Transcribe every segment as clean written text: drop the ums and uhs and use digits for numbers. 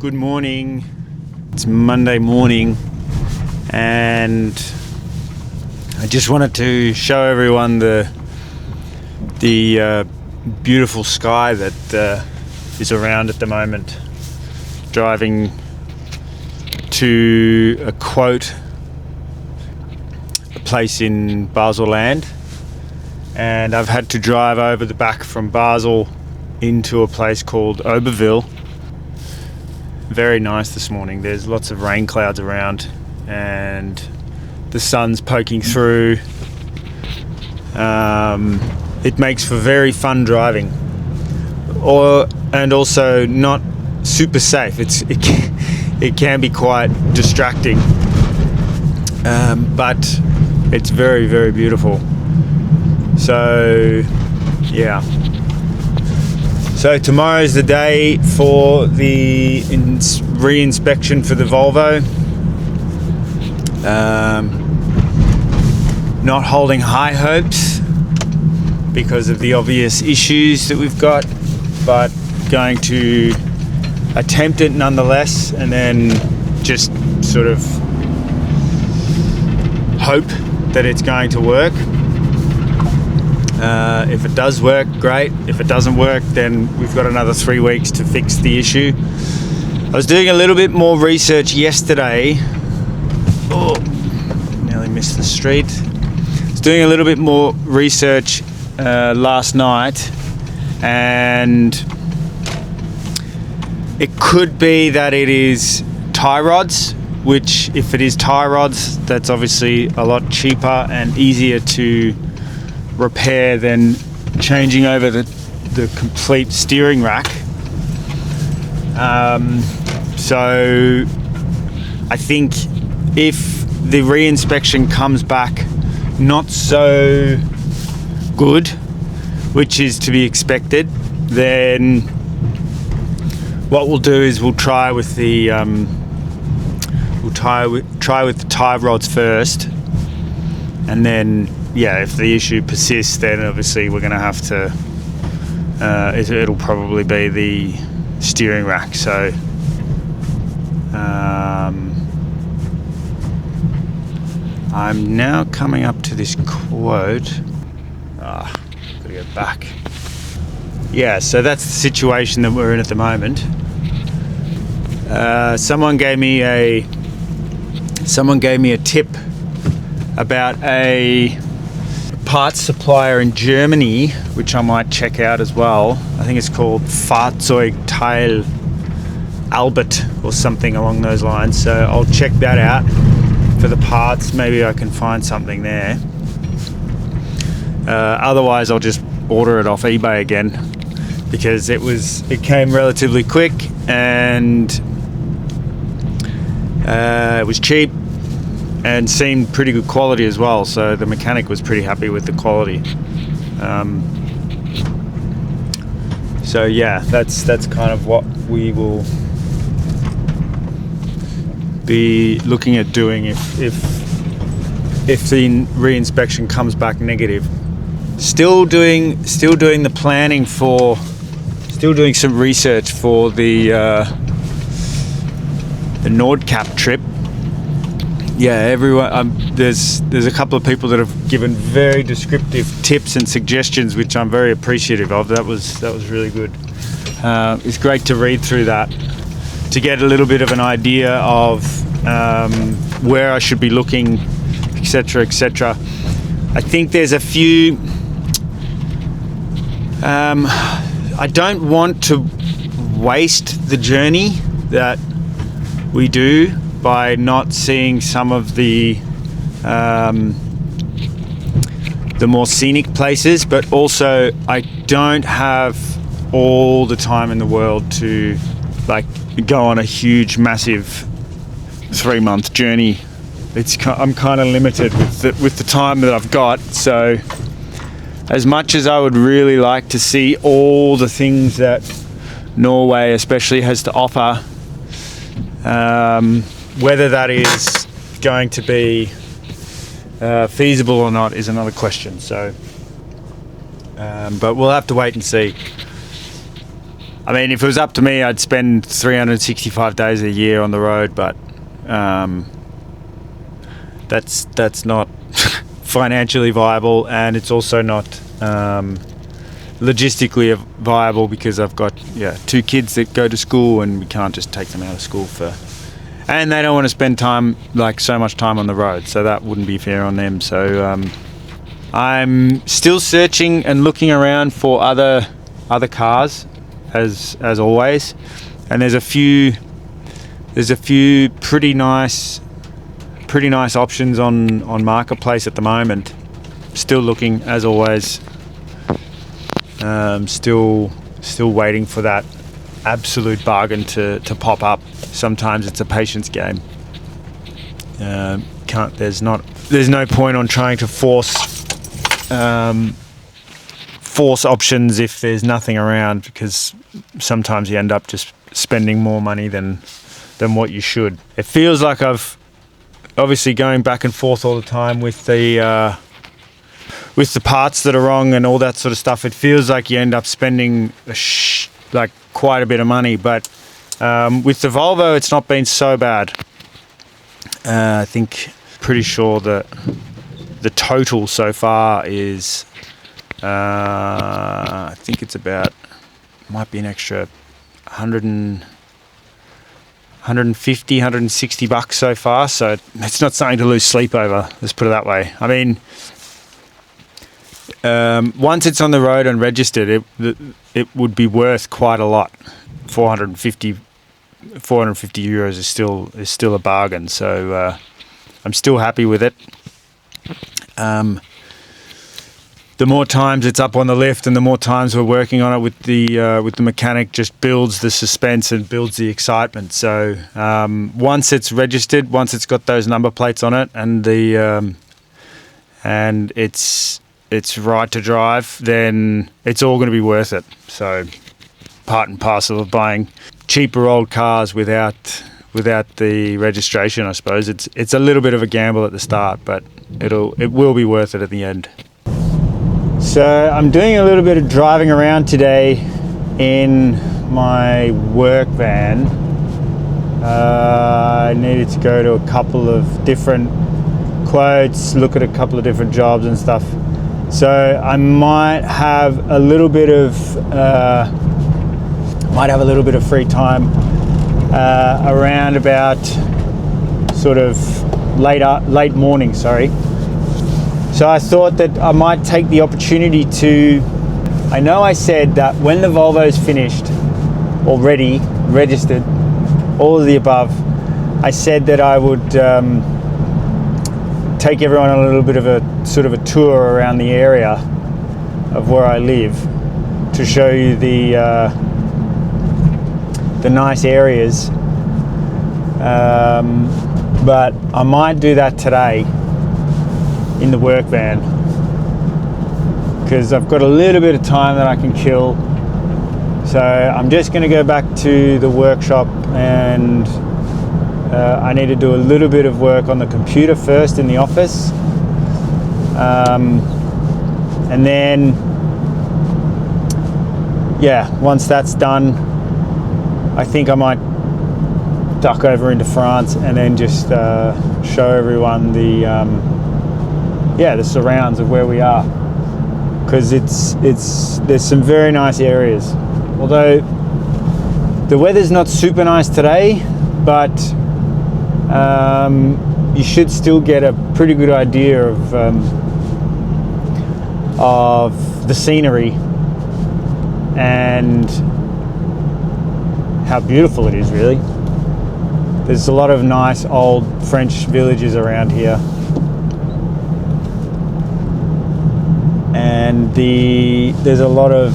Good morning. It's Monday morning, and I just wanted to show everyone the beautiful sky that is around at the moment. Driving to a place in Basel land, and I've had to drive over the back from Basel into a place called Oberville. Very nice this morning. There's lots of rain clouds around and the sun's poking through. It makes for very fun driving, and also not super safe. It can be quite distracting, but it's very, very beautiful. So yeah, so tomorrow's the day for the re-inspection for the Volvo. Not holding high hopes because of the obvious issues that we've got, but going to attempt it nonetheless, and then just sort of hope that it's going to work. If it does work, great. If it doesn't work, then we've got another 3 weeks to fix the issue. I was doing a little bit more research yesterday. Oh, nearly missed the street. I was doing a little bit more research last night, and it could be that it is tie rods, which, if it is tie rods, that's obviously a lot cheaper and easier to repair than changing over the complete steering rack. So I think if the re-inspection comes back not so good, which is to be expected, then what we'll do is we'll try with the try with the tie rods first, and then if the issue persists, then obviously we're going to have to it'll probably be the steering rack. So I'm now coming up to this quote. Gotta go back. Yeah, so that's the situation that we're in at the moment. Someone gave me a tip about a parts supplier in Germany, which I might check out as well. I think it's called Fahrzeugteil Albert or something along those lines. So I'll check that out for the parts. Maybe I can find something there. Otherwise, I'll just order it off eBay again, because it came relatively quick, and it was cheap and seemed pretty good quality as well. So the mechanic was pretty happy with the quality. So yeah, that's kind of what we will be looking at doing if the re-inspection comes back negative. Still doing the planning for, still doing some research for the Nordkap trip. Yeah, everyone. There's a couple of people that have given very descriptive tips and suggestions, which I'm very appreciative of. That was really good. It's great to read through that to get a little bit of an idea of where I should be looking, etc., etc. I think there's a few. I don't want to waste the journey that we do by not seeing some of the more scenic places, but also I don't have all the time in the world to go on a huge, massive 3-month journey. I'm kind of limited with the time that I've got. So as much as I would really like to see all the things that Norway especially has to offer, whether that is going to be feasible or not is another question. So but we'll have to wait and see. I mean, if it was up to me, I'd spend 365 days a year on the road, but that's not financially viable, and it's also not logistically viable because I've got 2 kids that go to school, and we can't just take them out of school and they don't want to spend time, like so much time on the road, so that wouldn't be fair on them. So I'm still searching and looking around for other cars as always, and there's a few pretty nice options on Marketplace at the moment. Still looking as always. Still waiting for that absolute bargain to pop up. Sometimes it's a patience game. There's no point on trying to force options if there's nothing around, because sometimes you end up just spending more money than what you should. It feels like I've obviously going back and forth all the time with the parts that are wrong and all that sort of stuff. It feels like you end up spending like quite a bit of money, but with the Volvo it's not been so bad. I think pretty sure that the total so far is I think it's might be an extra 150, 160 bucks so far, so it's not something to lose sleep over, let's put it that way. I mean, once it's on the road and registered, it would be worth quite a lot. 450 euros is still a bargain, so I'm still happy with it. The more times it's up on the lift and the more times we're working on it with the mechanic, just builds the suspense and builds the excitement. So once it's registered, once it's got those number plates on it, and it's right to drive, then it's all going to be worth it. So part and parcel of buying cheaper old cars without the registration, I suppose. It's a little bit of a gamble at the start, but it will be worth it at the end. So I'm doing a little bit of driving around today in my work van. I needed to go to a couple of different quotes, look at a couple of different jobs and stuff. So I might have a little bit of free time around about sort of late morning, sorry. So I thought that I might take the opportunity to, I know I said that when the Volvo's finished, already registered, all of the above, I said that I would take everyone on a little bit of a sort of a tour around the area of where I live to show you the nice areas. But I might do that today in the work van, because I've got a little bit of time that I can kill. So I'm just going to go back to the workshop, and I need to do a little bit of work on the computer first in the office, and then once that's done, I think I might duck over into France and then just show everyone the surrounds of where we are, because there's some very nice areas. Although the weather's not super nice today, but you should still get a pretty good idea of the scenery and how beautiful it is, really. There's a lot of nice old French villages around here. And there's a lot of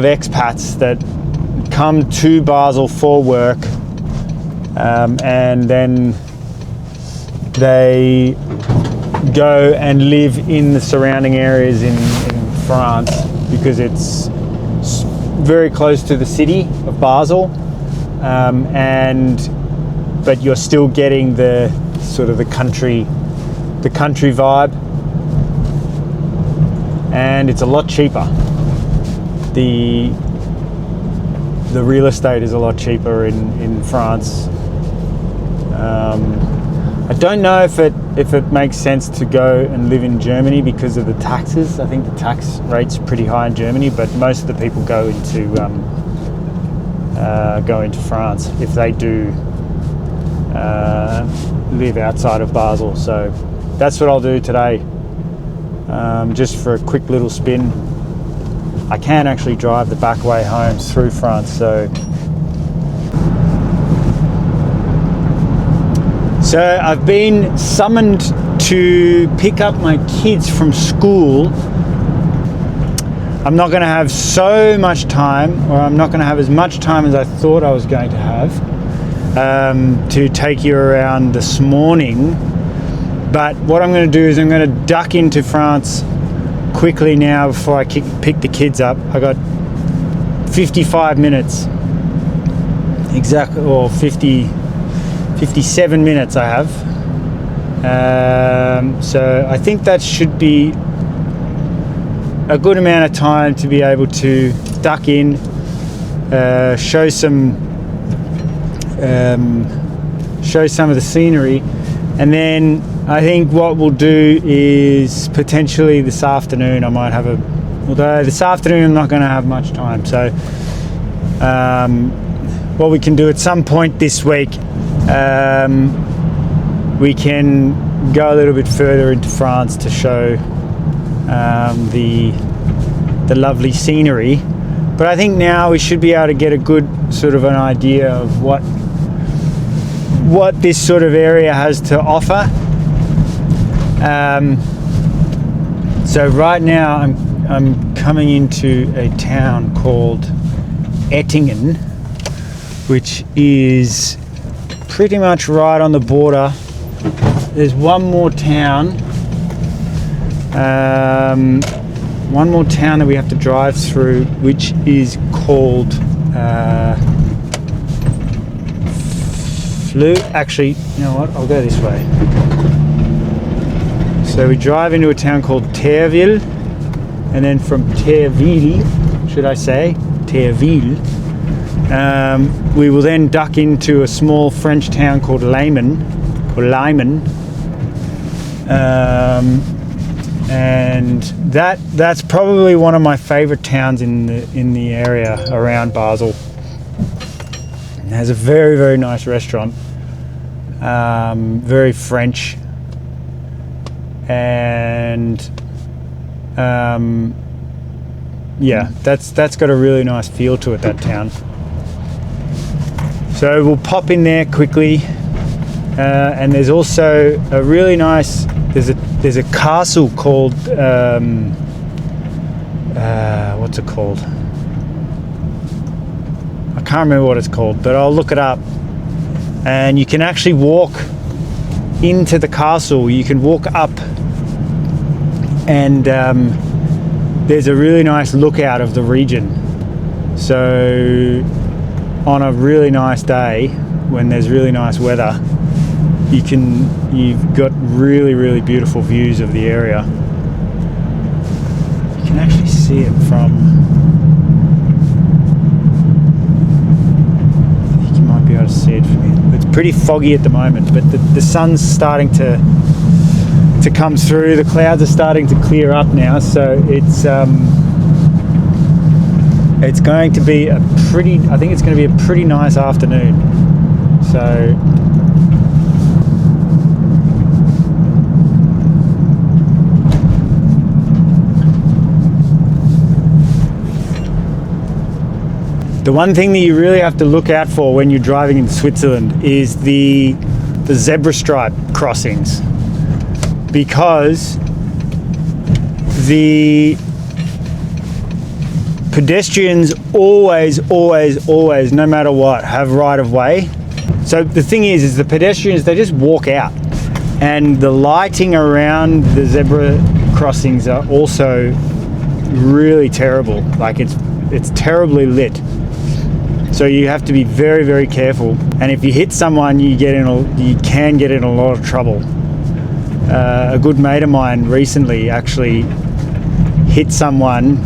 expats that come to Basel for work, and then they go and live in the surrounding areas in France, because it's very close to the city of Basel, but you're still getting the sort of the country vibe. and it's a lot cheaper. The real estate is a lot cheaper in France. I don't know if it makes sense to go and live in Germany because of the taxes. I think the tax rate's pretty high in Germany, but most of the people go into France if they do live outside of Basel. So that's what I'll do today, just for a quick little spin. I can actually drive the back way home through France, so I've been summoned to pick up my kids from school. I'm not going to have so much time, or I'm not going to have as much time as I thought I was going to have to take you around this morning. But what I'm going to do is I'm going to duck into France quickly now before I pick the kids up. I got 55 minutes exactly, or 57 minutes I have. So I think that should be a good amount of time to be able to duck in, show some of the scenery, and then I think what we'll do is potentially this afternoon I might have although this afternoon I'm not going to have much time, so what we can do at some point this week, we can go a little bit further into France to show the lovely scenery. But I think now we should be able to get a good sort of an idea of what this sort of area has to offer. So right now I'm coming into a town called Ettingen, which is pretty much right on the border. There's one more town that we have to drive through, which is called actually, you know what, I'll go this way. So we drive into a town called Terville, and then from Terville, should I say, Terville, we will then duck into a small French town called Lyman, and that's probably one of my favorite towns in the area around Basel. It has a very, very nice restaurant, very French, and yeah, that's got a really nice feel to it, that town. So we'll pop in there quickly, and there's also a really nice, there's a castle called what's it called? I can't remember what it's called, but I'll look it up. And you can actually walk into the castle. You can walk up, and there's a really nice lookout of the region. So on a really nice day, when there's really nice weather, you've got really, really beautiful views of the area. You can actually see it from, I think you might be able to see it from here. It's pretty foggy at the moment, but the sun's starting to come through. The clouds are starting to clear up now, so it's going to be I think it's going to be a pretty nice afternoon. So the one thing that you really have to look out for when you're driving in Switzerland is the zebra stripe crossings, because the pedestrians always, no matter what, have right of way. So the thing is the pedestrians, they just walk out, and the lighting around the zebra crossings are also really terrible. Like it's terribly lit. So you have to be very, very careful. And if you hit someone, you can get in a lot of trouble. A good mate of mine recently actually hit someone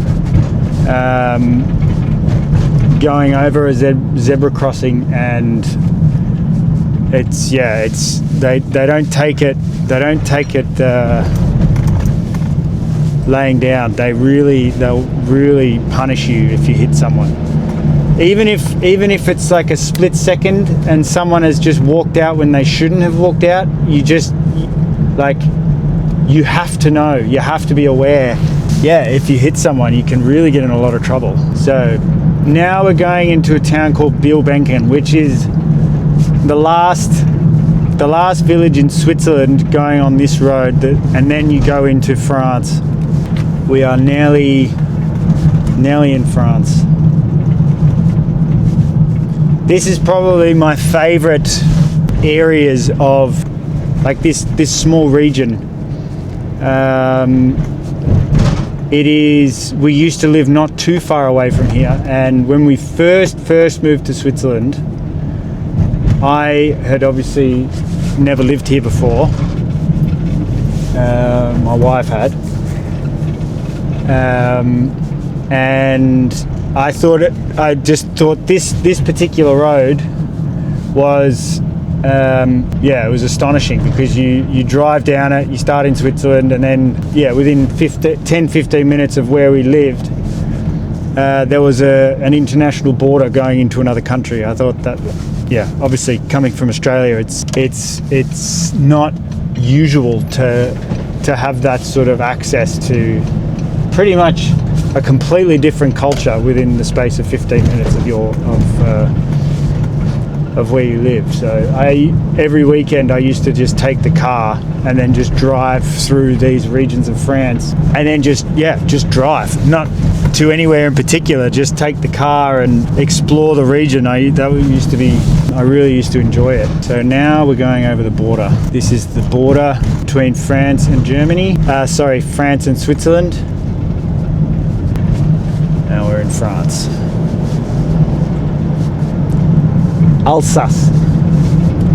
going over a zebra crossing, and they don't take it laying down. They'll really punish you if you hit someone, even if it's like a split second and someone has just walked out when they shouldn't have walked out. You have to know, you have to be aware. If you hit someone, you can really get in a lot of trouble. So now we're going into a town called Bielbenken, which is the last village in Switzerland going on this road, and then you go into France. We are nearly in France. This is probably my favorite areas of like this small region. We used to live not too far away from here, and when we first moved to Switzerland, I had obviously never lived here before. My wife had, and I just thought this particular road was it was astonishing, because you drive down it, you start in Switzerland, and then within 10-15 minutes of where we lived, there was an international border going into another country. I thought that, obviously coming from Australia, it's not usual to have that sort of access to pretty much a completely different culture within the space of 15 minutes of where you live. So every weekend I used to just take the car and then just drive through these regions of France, and then just drive, not to anywhere in particular, just take the car and explore the region. I really used to enjoy it. So now we're going over the border. This is the border between France and France and Switzerland. Now we're in France. Alsace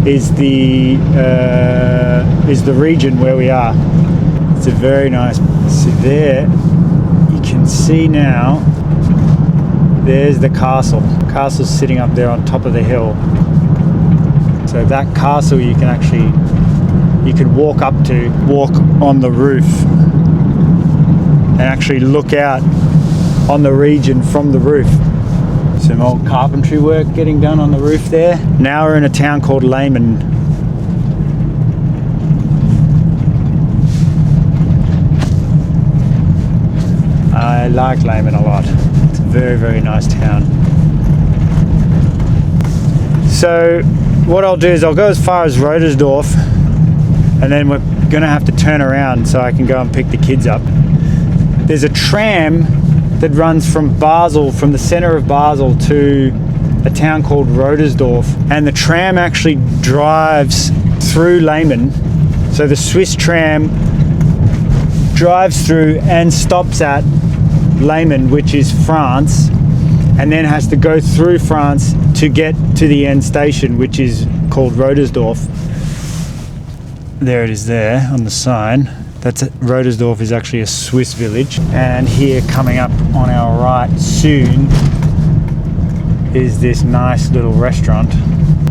is the region where we are. It's a very nice. So there, you can see now. There's the castle. Castle's sitting up there on top of the hill. So that castle you can walk on the roof and actually look out on the region from the roof. Some old carpentry work getting done on the roof there. Now we're in a town called Leymen. I like Leymen a lot. It's a very, very nice town. So what I'll do is I'll go as far as Rodersdorf, and then we're gonna have to turn around so I can go and pick the kids up. There's a tram that runs from the center of Basel to a town called Rodersdorf, and the tram actually drives through Leymen. So the Swiss tram drives through and stops at Leymen, which is France, and then has to go through France to get to the end station, which is called Rodersdorf. There it is there on the sign. Rodersdorf is actually a Swiss village. And here, coming up on our right soon, is this nice little restaurant.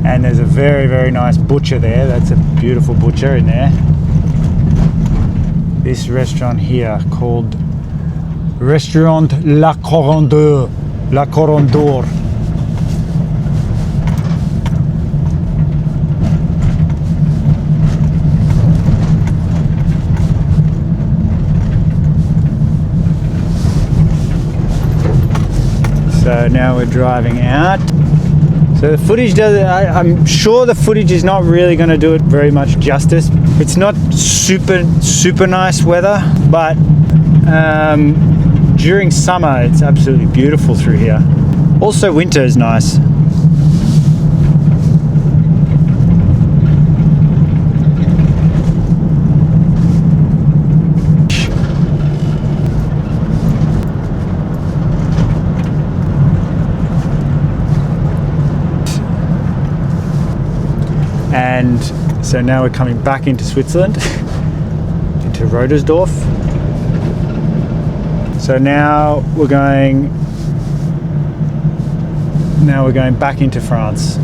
And there's a very, very nice butcher there. That's a beautiful butcher in there. This restaurant here called Restaurant La Corondeur. So now we're driving out. So the footage I'm sure the footage is not really going to do it very much justice. It's not super nice weather, but during summer it's absolutely beautiful through here. Also winter is nice. And so now we're coming back into Switzerland, into Rodersdorf. So now we're going back into France.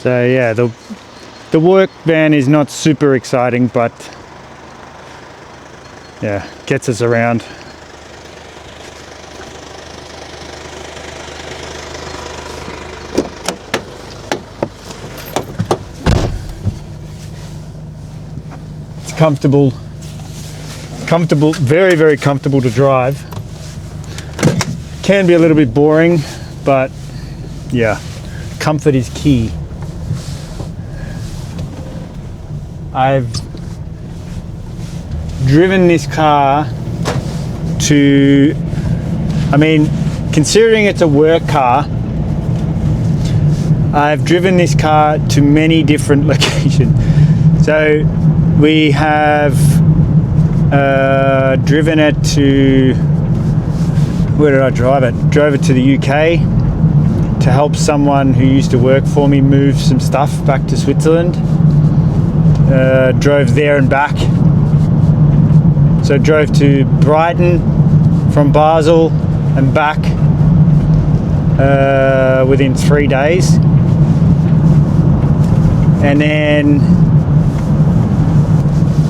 So yeah, the work van is not super exciting, but yeah, gets us around. It's comfortable, very, very comfortable to drive. Can be a little bit boring, but yeah, comfort is key. I've driven this car to, I mean, considering it's a work car, I've driven this car to many different locations. So we have driven it to, where did I drive it? Drove it to the UK to help someone who used to work for me move some stuff back to Switzerland. Drove there and back. So drove to Brighton from Basel and back within 3 days. And then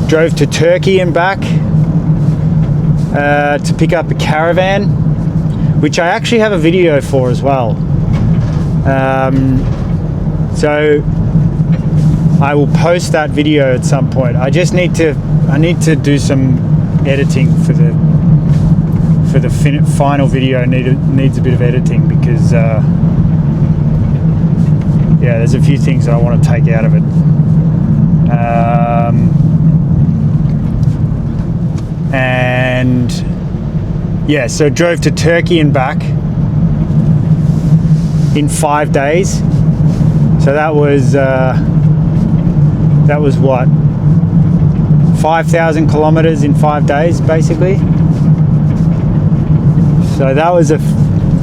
drove to Turkey and back to pick up a caravan, which I actually have a video for as well. So I will post that video at some point. I need to do some editing for the final video. Needs a bit of editing because yeah, there's a few things I want to take out of it. And yeah, so drove to Turkey and back in 5 days. So that was what, 5,000 kilometers in 5 days, basically. So that was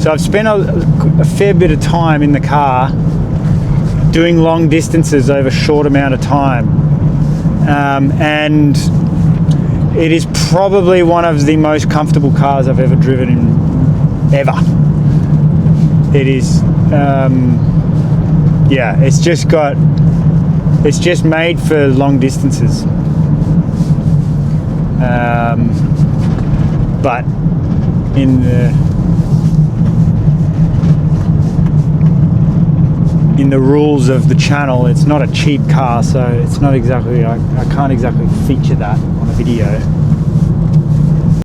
so I've spent a fair bit of time in the car doing long distances over a short amount of time. And it is probably one of the most comfortable cars I've ever driven in, ever. It is, yeah, it's just made for long distances. But in the rules of the channel, it's not a cheap car, so it's not exactly, I can't exactly feature that on a video.